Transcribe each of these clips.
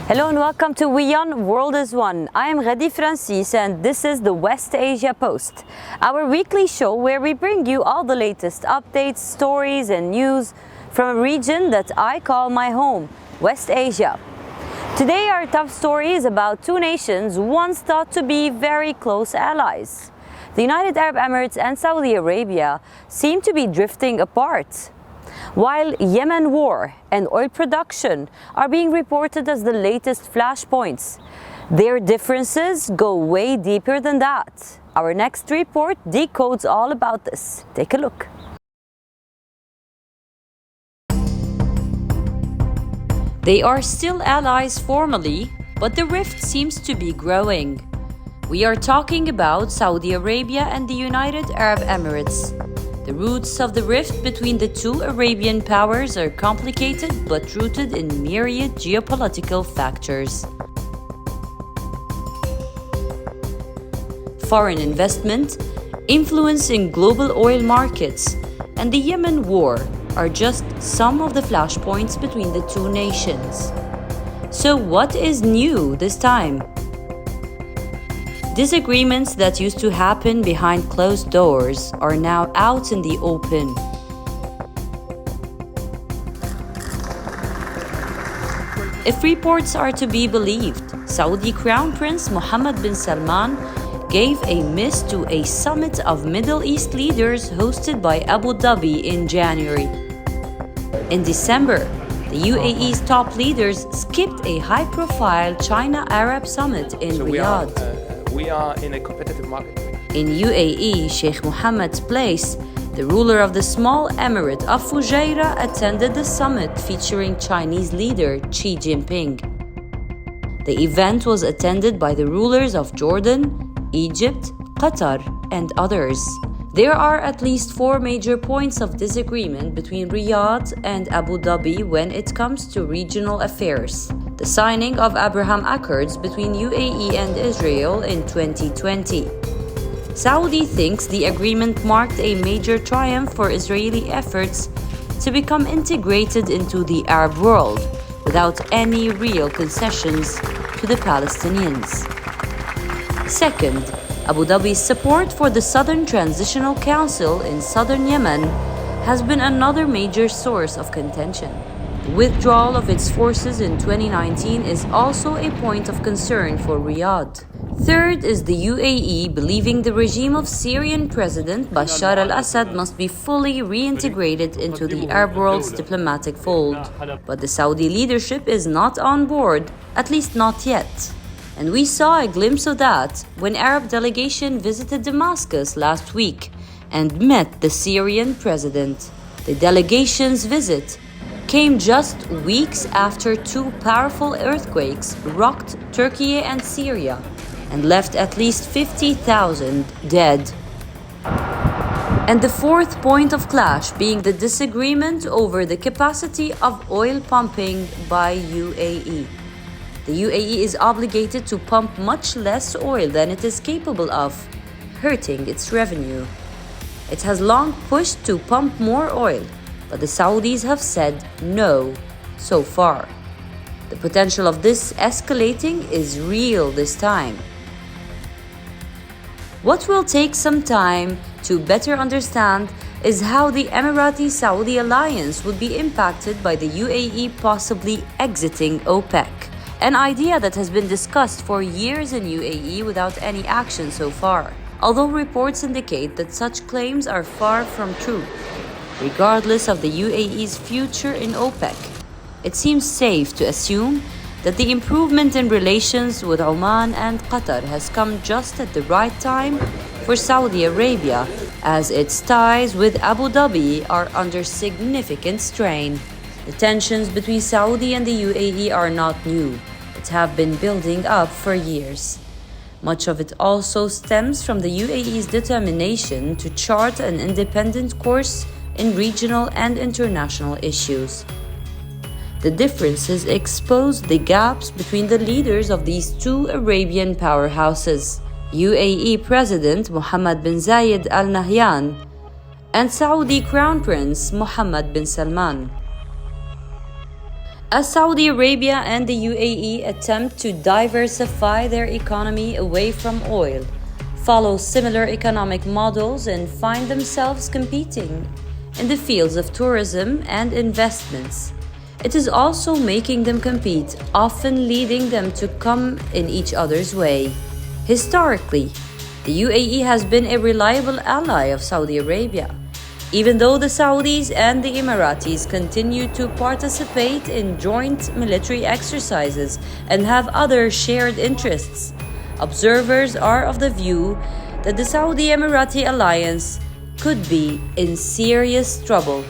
Hello and welcome to WION World is One. I am Ghadi Francis and this is the West Asia Post, our weekly show where we bring you all the latest updates, stories and news from a region that I call my home, West Asia. Today our top story is about two nations once thought to be very close allies. The United Arab Emirates and Saudi Arabia seem to be drifting apart, while Yemen war and oil production are being reported as the latest flashpoints. Their differences go way deeper than that. Our next report decodes all about this. Take a look. They are still allies formally, but the rift seems to be growing. We are talking about Saudi Arabia and the United Arab Emirates. The roots of the rift between the two Arabian powers are complicated but rooted in myriad geopolitical factors. Foreign investment, influence in global oil markets, and the Yemen war are just some of the flashpoints between the two nations. So what is new this time? Disagreements that used to happen behind closed doors are now out in the open. If reports are to be believed, Saudi Crown Prince Mohammed bin Salman gave a miss to a summit of Middle East leaders hosted by Abu Dhabi in January. In December, the UAE's top leaders skipped a high-profile China-Arab summit in Riyadh. We are in a competitive market. In UAE, Sheikh Mohammed's place, the ruler of the small emirate of Fujairah attended the summit featuring Chinese leader Xi Jinping. The event was attended by the rulers of Jordan, Egypt, Qatar, and others. There are at least 4 major points of disagreement between Riyadh and Abu Dhabi when it comes to regional affairs. The signing of Abraham Accords between UAE and Israel in 2020. Saudi thinks the agreement marked a major triumph for Israeli efforts to become integrated into the Arab world without any real concessions to the Palestinians. Second, Abu Dhabi's support for the Southern Transitional Council in southern Yemen has been another major source of contention. The withdrawal of its forces in 2019 is also a point of concern for Riyadh. Third is the UAE believing the regime of Syrian President Bashar al-Assad must be fully reintegrated into the Arab world's diplomatic fold. But the Saudi leadership is not on board, at least not yet. And we saw a glimpse of that when Arab delegation visited Damascus last week and met the Syrian president. The delegation's visit came just weeks after 2 powerful earthquakes rocked Turkey and Syria and left at least 50,000 dead. And the fourth point of clash being the disagreement over the capacity of oil pumping by UAE. The UAE is obligated to pump much less oil than it is capable of, hurting its revenue. It has long pushed to pump more oil, but the Saudis have said no so far. The potential of this escalating is real this time. What will take some time to better understand is how the Emirati-Saudi alliance would be impacted by the UAE possibly exiting OPEC. An idea that has been discussed for years in UAE without any action so far, although reports indicate that such claims are far from true. Regardless of the UAE's future in OPEC, it seems safe to assume that the improvement in relations with Oman and Qatar has come just at the right time for Saudi Arabia, as its ties with Abu Dhabi are under significant strain. The tensions between Saudi and the UAE are not new, but have been building up for years. Much of it also stems from the UAE's determination to chart an independent course in regional and international issues. The differences expose the gaps between the leaders of these two Arabian powerhouses, UAE President Mohammed bin Zayed Al Nahyan and Saudi Crown Prince Mohammed bin Salman. As Saudi Arabia and the UAE attempt to diversify their economy away from oil, follow similar economic models, and find themselves competing in the fields of tourism and investments, it is also making them compete, often leading them to come in each other's way. Historically, the UAE has been a reliable ally of Saudi Arabia. Even though the Saudis and the Emiratis continue to participate in joint military exercises and have other shared interests, observers are of the view that the Saudi-Emirati alliance could be in serious trouble.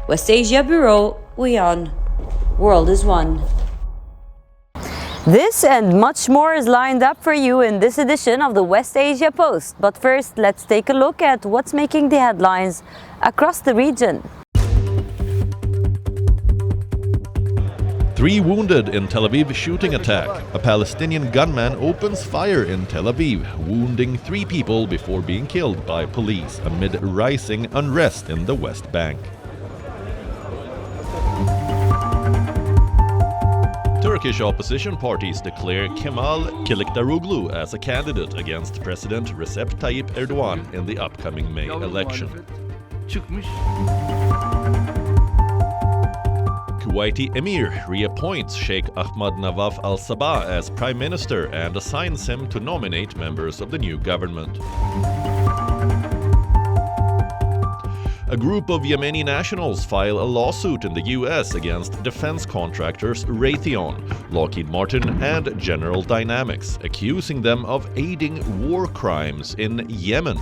West Asia Bureau, WION. World is one. This and much more is lined up for you in this edition of the West Asia Post. But first, let's take a look at what's making the headlines across the region. 3 wounded in Tel Aviv shooting attack. A Palestinian gunman opens fire in Tel Aviv, wounding 3 people before being killed by police amid rising unrest in the West Bank. Turkish opposition parties declare Kemal Kılıçdaroğlu as a candidate against President Recep Tayyip Erdogan in the upcoming May election. Kuwaiti Emir reappoints Sheikh Ahmad Nawaf al-Sabah as Prime Minister and assigns him to nominate members of the new government. A group of Yemeni nationals file a lawsuit in the US against defense contractors Raytheon, Lockheed Martin, and General Dynamics, accusing them of aiding war crimes in Yemen.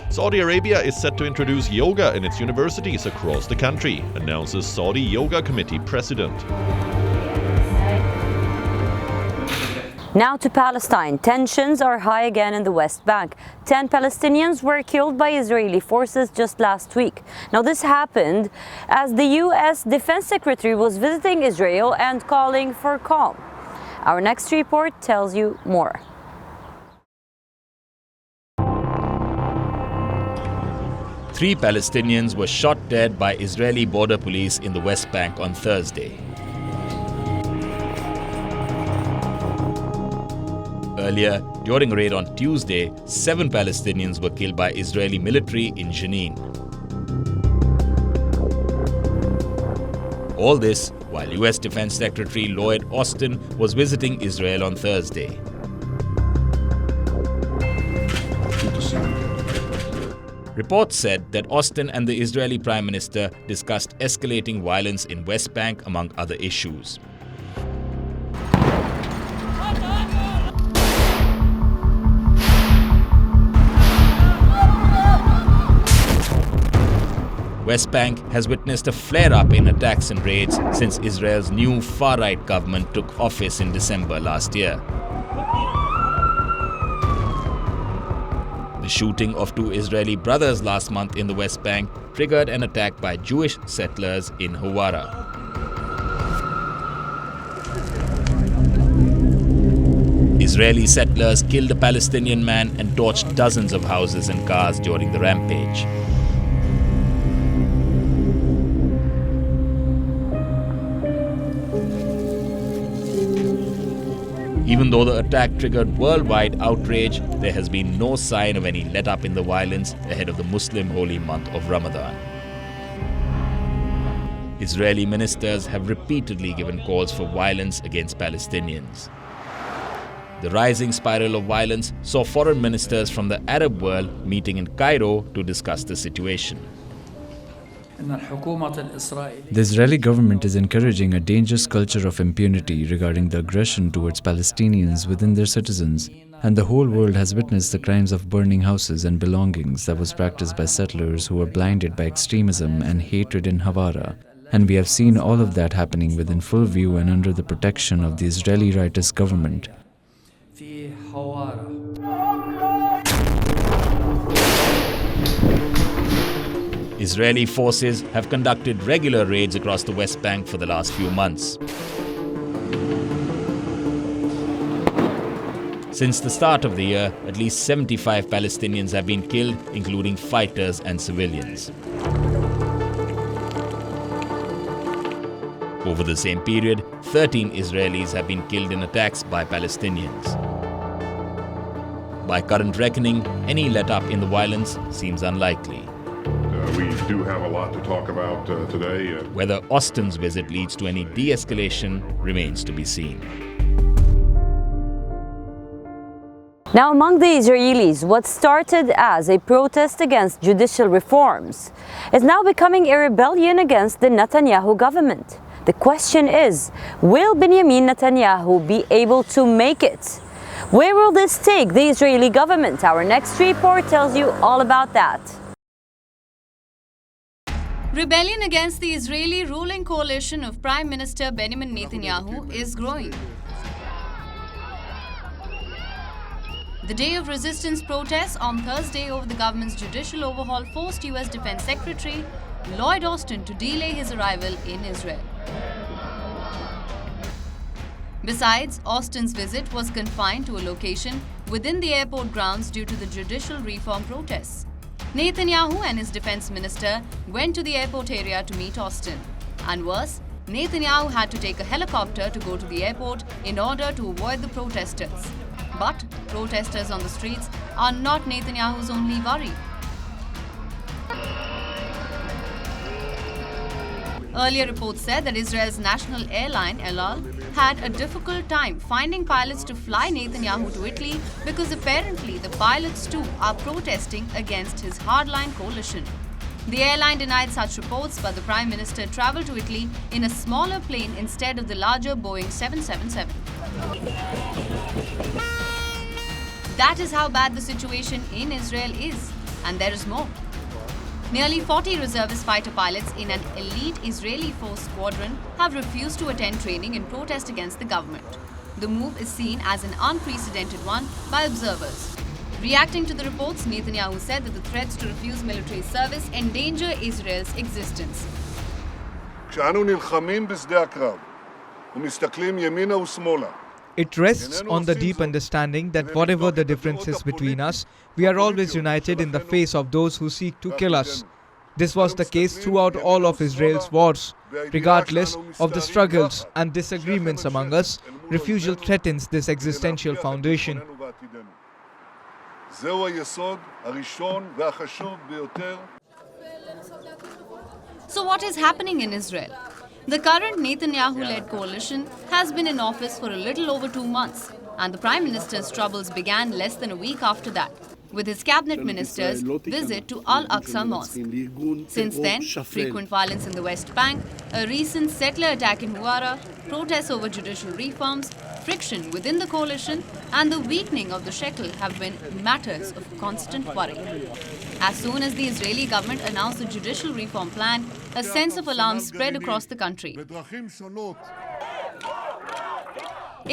Saudi Arabia is set to introduce yoga in its universities across the country, announces Saudi Yoga Committee President. Now to Palestine. Tensions are high again in the West Bank. 10 Palestinians were killed by Israeli forces just last week. Now this happened as the US Defense Secretary was visiting Israel and calling for calm. Our next report tells you more. Three Palestinians were shot dead by Israeli border police in the West Bank on Thursday. Earlier, during a raid on Tuesday, 7 Palestinians were killed by Israeli military in Jenin. All this while US Defense Secretary Lloyd Austin was visiting Israel on Thursday. Reports said that Austin and the Israeli Prime Minister discussed escalating violence in West Bank among other issues. West Bank has witnessed a flare-up in attacks and raids since Israel's new far-right government took office in December last year. The shooting of 2 Israeli brothers last month in the West Bank triggered an attack by Jewish settlers in Hawara. Israeli settlers killed a Palestinian man and torched dozens of houses and cars during the rampage. Even though the attack triggered worldwide outrage, there has been no sign of any let-up in the violence ahead of the Muslim holy month of Ramadan. Israeli ministers have repeatedly given calls for violence against Palestinians. The rising spiral of violence saw foreign ministers from the Arab world meeting in Cairo to discuss the situation. The Israeli government is encouraging a dangerous culture of impunity regarding the aggression towards Palestinians within their citizens, and the whole world has witnessed the crimes of burning houses and belongings that was practiced by settlers who were blinded by extremism and hatred in Hawara. And we have seen all of that happening within full view and under the protection of the Israeli rightist government. Israeli forces have conducted regular raids across the West Bank for the last few months. Since the start of the year, at least 75 Palestinians have been killed, including fighters and civilians. Over the same period, 13 Israelis have been killed in attacks by Palestinians. By current reckoning, any let-up in the violence seems unlikely. We do have a lot to talk about today. Whether Austin's visit leads to any de-escalation remains to be seen. Now, among the Israelis, what started as a protest against judicial reforms is now becoming a rebellion against the Netanyahu government. The question is, will Benjamin Netanyahu be able to make it? Where will this take the Israeli government? Our next report tells you all about that. Rebellion against the Israeli ruling coalition of Prime Minister Benjamin Netanyahu is growing. The day of resistance protests on Thursday over the government's judicial overhaul forced US Defense Secretary Lloyd Austin to delay his arrival in Israel. Besides, Austin's visit was confined to a location within the airport grounds due to the judicial reform protests. Netanyahu and his defense minister went to the airport area to meet Austin. And worse, Netanyahu had to take a helicopter to go to the airport in order to avoid the protesters. But protesters on the streets are not Netanyahu's only worry. Earlier reports said that Israel's national airline, El Al, had a difficult time finding pilots to fly Netanyahu to Italy because apparently the pilots too are protesting against his hardline coalition. The airline denied such reports, but the Prime Minister travelled to Italy in a smaller plane instead of the larger Boeing 777. That is how bad the situation in Israel is, and there is more. Nearly 40 reservist fighter pilots in an elite Israeli force squadron have refused to attend training in protest against the government. The move is seen as an unprecedented one by observers. Reacting to the reports, Netanyahu said that the threats to refuse military service endanger Israel's existence. כשאנו נלחמים בשדה הקרב ומסתכלים ימינה ושמאלה, it rests on the deep understanding that whatever the differences between us, we are always united in the face of those who seek to kill us. This was the case throughout all of Israel's wars. Regardless of the struggles and disagreements among us, refusal threatens this existential foundation. So what is happening in Israel? The current Netanyahu-led coalition has been in office for a little over 2 months, and the Prime Minister's troubles began less than a week after that, with his cabinet minister's visit to Al-Aqsa Mosque. Since then, frequent violence in the West Bank, a recent settler attack in Huara, protests over judicial reforms, friction within the coalition, and the weakening of the shekel have been matters of constant worry. As soon as the Israeli government announced the judicial reform plan, a sense of alarm spread across the country.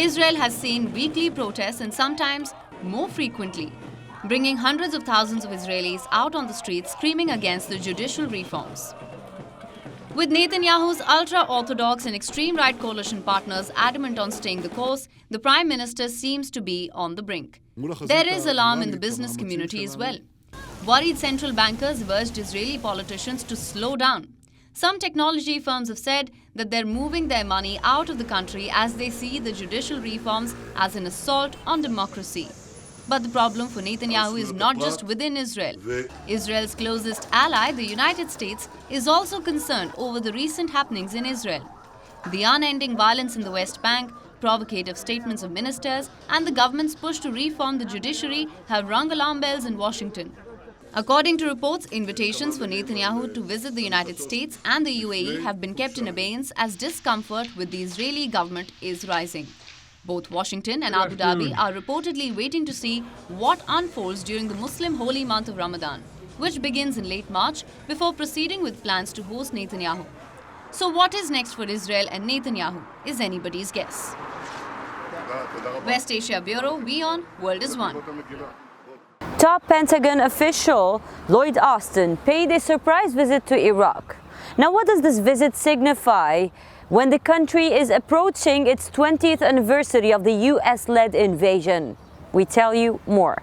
Israel has seen weekly protests and sometimes more frequently, bringing hundreds of thousands of Israelis out on the streets screaming against the judicial reforms. With Netanyahu's ultra-orthodox and extreme-right coalition partners adamant on staying the course, the Prime Minister seems to be on the brink. There is alarm in the business community as well. Worried central bankers have urged Israeli politicians to slow down. Some technology firms have said that they're moving their money out of the country as they see the judicial reforms as an assault on democracy. But the problem for Netanyahu is not just within Israel. Israel's closest ally, the United States, is also concerned over the recent happenings in Israel. The unending violence in the West Bank, provocative statements of ministers, and the government's push to reform the judiciary have rung alarm bells in Washington. According to reports, invitations for Netanyahu to visit the United States and the UAE have been kept in abeyance as discomfort with the Israeli government is rising. Both Washington and Abu Dhabi are reportedly waiting to see what unfolds during the Muslim holy month of Ramadan, which begins in late March, before proceeding with plans to host Netanyahu. So what is next for Israel and Netanyahu is anybody's guess. West Asia Bureau, WION, World is One. Top Pentagon official Lloyd Austin paid a surprise visit to Iraq. Now, what does this visit signify when the country is approaching its 20th anniversary of the US-led invasion? We tell you more.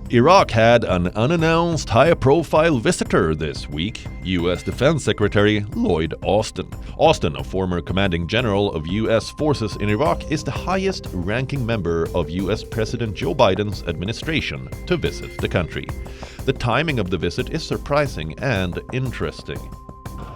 Iraq had an unannounced high-profile visitor this week, U.S. Defense Secretary Lloyd Austin. Austin, a former commanding general of U.S. forces in Iraq, is the highest-ranking member of U.S. President Joe Biden's administration to visit the country. The timing of the visit is surprising and interesting.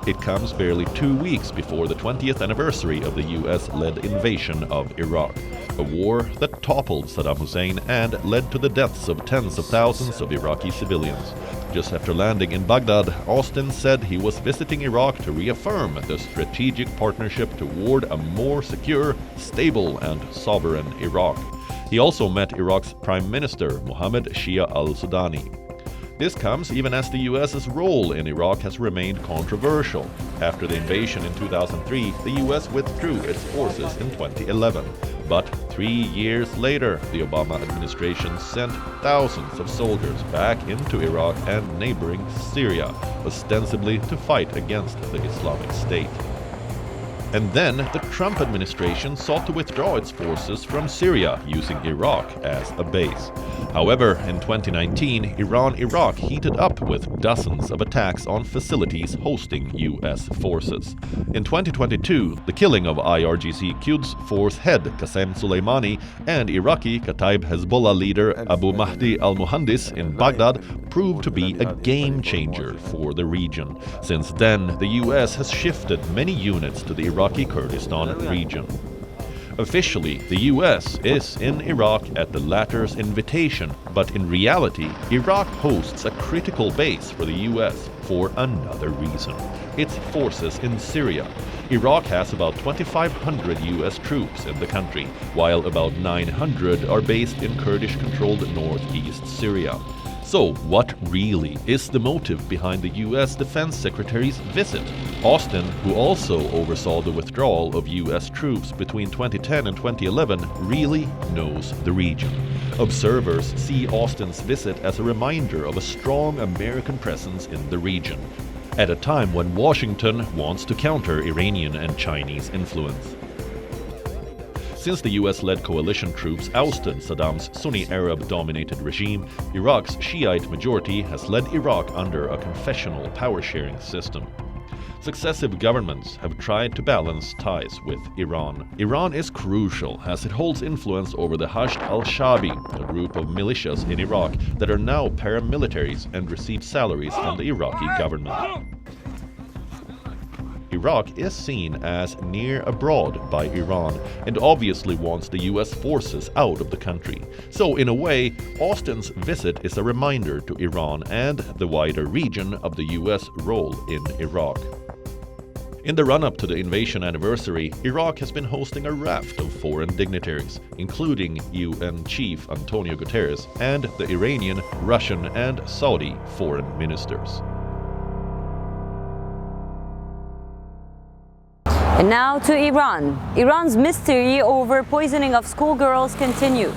It comes barely 2 weeks before the 20th anniversary of the US-led invasion of Iraq, a war that toppled Saddam Hussein and led to the deaths of tens of thousands of Iraqi civilians. Just after landing in Baghdad, Austin said he was visiting Iraq to reaffirm the strategic partnership toward a more secure, stable, and sovereign Iraq. He also met Iraq's Prime Minister Mohammed Shia al-Sudani. This comes even as the US's role in Iraq has remained controversial. After the invasion in 2003, the US withdrew its forces in 2011. But 3 years later, the Obama administration sent thousands of soldiers back into Iraq and neighboring Syria, ostensibly to fight against the Islamic State. And then the Trump administration sought to withdraw its forces from Syria, using Iraq as a base. However, in 2019, Iran-Iraq heated up with dozens of attacks on facilities hosting U.S. forces. In 2022, the killing of IRGC Quds Force head Qasem Soleimani and Iraqi Kataib Hezbollah leader Abu Mahdi al-Muhandis in Baghdad proved to be a game-changer for the region. Since then, the U.S. has shifted many units to the Iraqi Kurdistan region. Officially, the US is in Iraq at the latter's invitation, but in reality, Iraq hosts a critical base for the US for another reason: its forces in Syria. Iraq has about 2,500 US troops in the country, while about 900 are based in Kurdish-controlled northeast Syria. So, what really is the motive behind the U.S. Defense Secretary's visit? Austin, who also oversaw the withdrawal of U.S. troops between 2010 and 2011, really knows the region. Observers see Austin's visit as a reminder of a strong American presence in the region, at a time when Washington wants to counter Iranian and Chinese influence. Since the US-led coalition troops ousted Saddam's Sunni Arab-dominated regime, Iraq's Shiite majority has led Iraq under a confessional power-sharing system. Successive governments have tried to balance ties with Iran. Iran is crucial as it holds influence over the Hashd al-Shabi, a group of militias in Iraq that are now paramilitaries and receive salaries from the Iraqi government. Iraq is seen as near abroad by Iran and obviously wants the US forces out of the country. So in a way, Austin's visit is a reminder to Iran and the wider region of the US role in Iraq. In the run-up to the invasion anniversary, Iraq has been hosting a raft of foreign dignitaries, including UN Chief Antonio Guterres and the Iranian, Russian, and Saudi foreign ministers. And now to Iran. Iran's mystery over poisoning of schoolgirls continue.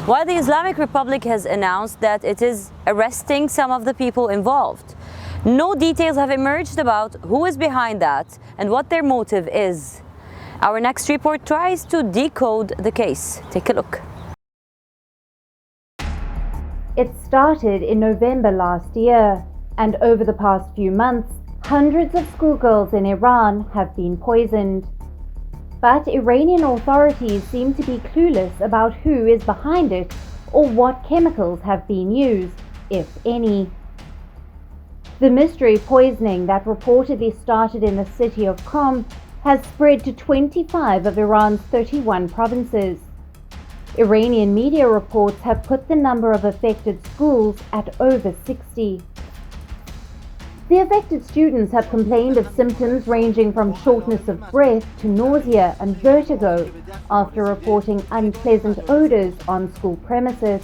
While the Islamic Republic has announced that it is arresting some of the people involved, no details have emerged about who is behind that and what their motive is. Our next report tries to decode the case. Take a look. It started in November last year, and over the past few months, hundreds of schoolgirls in Iran have been poisoned. But Iranian authorities seem to be clueless about who is behind it or what chemicals have been used, if any. The mystery poisoning that reportedly started in the city of Qom has spread to 25 of Iran's 31 provinces. Iranian media reports have put the number of affected schools at over 60. The affected students have complained of symptoms ranging from shortness of breath to nausea and vertigo after reporting unpleasant odors on school premises.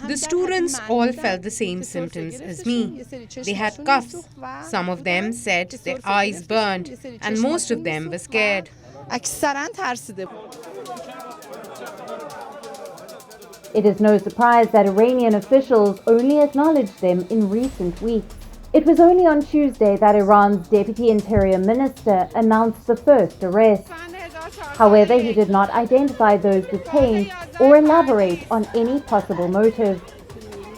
The students all felt the same symptoms as me. They had coughs. Some of them said their eyes burned, and most of them were scared. It is no surprise that Iranian officials only acknowledged them in recent weeks. It was only on Tuesday that Iran's Deputy Interior Minister announced the first arrest. However, he did not identify those detained or elaborate on any possible motive.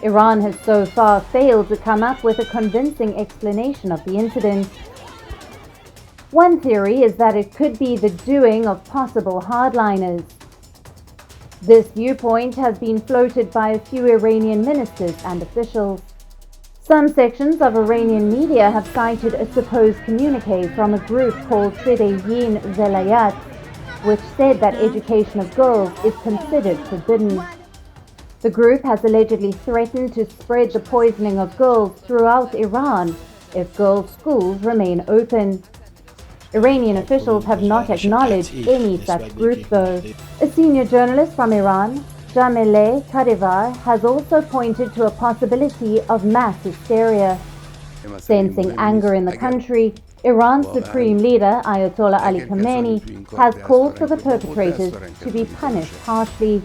Iran has so far failed to come up with a convincing explanation of the incident. One theory is that it could be the doing of possible hardliners. This viewpoint has been floated by a few Iranian ministers and officials. Some sections of Iranian media have cited a supposed communique from a group called WION The World, which said that education of girls is considered forbidden. The group has allegedly threatened to spread the poisoning of girls throughout Iran if girls' schools remain open. Iranian officials have not acknowledged any such group though. A senior journalist from Iran, Jamileh Kadewar, has also pointed to a possibility of mass hysteria. Sensing anger in the country, Iran's supreme leader, Ayatollah Ali Khamenei, has called for the perpetrators to be punished harshly.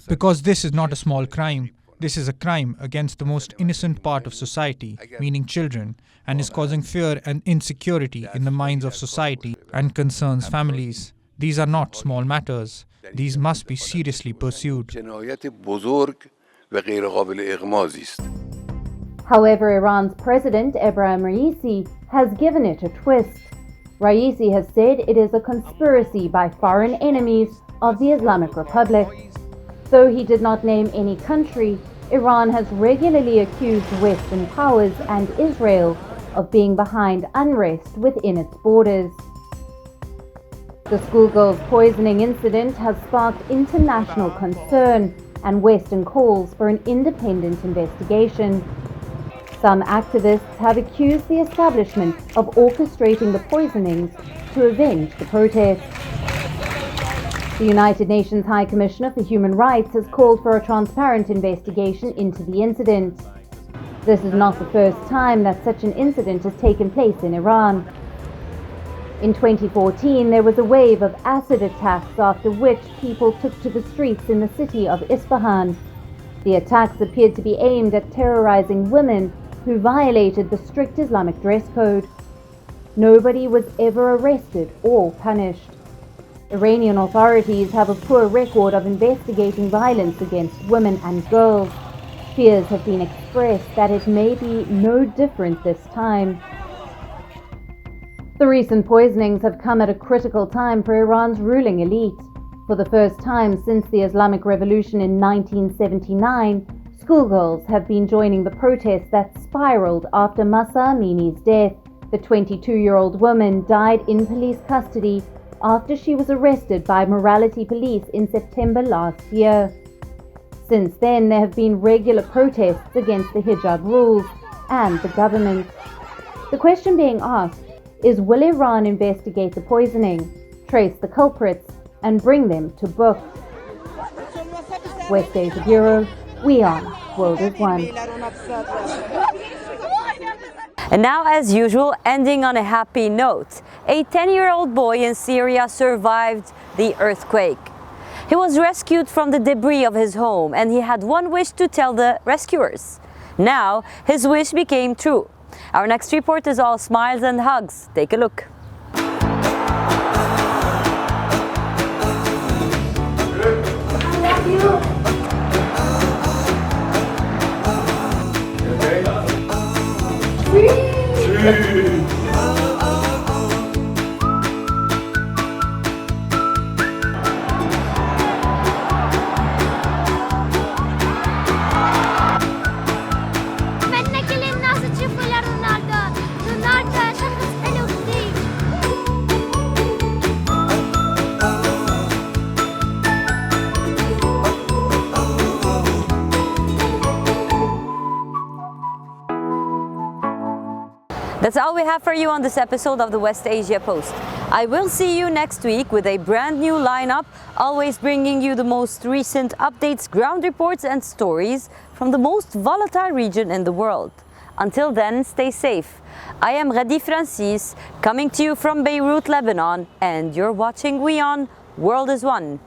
Because this is not a small crime. This is a crime against the most innocent part of society, meaning children, and is causing fear and insecurity in the minds of society and concerns families. These are not small matters. These must be seriously pursued. However, Iran's President Ebrahim Raisi has given it a twist. Raisi has said it is a conspiracy by foreign enemies of the Islamic Republic. Though he did not name any country, Iran has regularly accused Western powers and Israel of being behind unrest within its borders. The schoolgirls' poisoning incident has sparked international concern and Western calls for an independent investigation. Some activists have accused the establishment of orchestrating the poisonings to avenge the protests. The United Nations High Commissioner for Human Rights has called for a transparent investigation into the incident. This is not the first time that such an incident has taken place in Iran. In 2014, there was a wave of acid attacks after which people took to the streets in the city of Isfahan. The attacks appeared to be aimed at terrorizing women who violated the strict Islamic dress code. Nobody was ever arrested or punished. Iranian authorities have a poor record of investigating violence against women and girls. Fears have been expressed that it may be no different this time. The recent poisonings have come at a critical time for Iran's ruling elite. For the first time since the Islamic Revolution in 1979, schoolgirls have been joining the protests that spiraled after Mahsa Amini's death. The 22-year-old woman died in police custody after she was arrested by morality police in September last year. Since then, there have been regular protests against the hijab rules and the government. The question being asked is, will Iran investigate the poisoning, trace the culprits, and bring them to book? West Asia Bureau, WION, World is One. And now, as usual, ending on a happy note. A 10-year-old boy in Syria survived the earthquake. He was rescued from the debris of his home and he had one wish to tell the rescuers. Now, his wish became true. Our next report is all smiles and hugs. Take a look. That's all we have for you on this episode of the West Asia Post. I will see you next week with a brand new lineup, always bringing you the most recent updates, ground reports and stories from the most volatile region in the world. Until then, stay safe. I am Ghadi Francis, coming to you from Beirut, Lebanon, and you're watching WION World is One.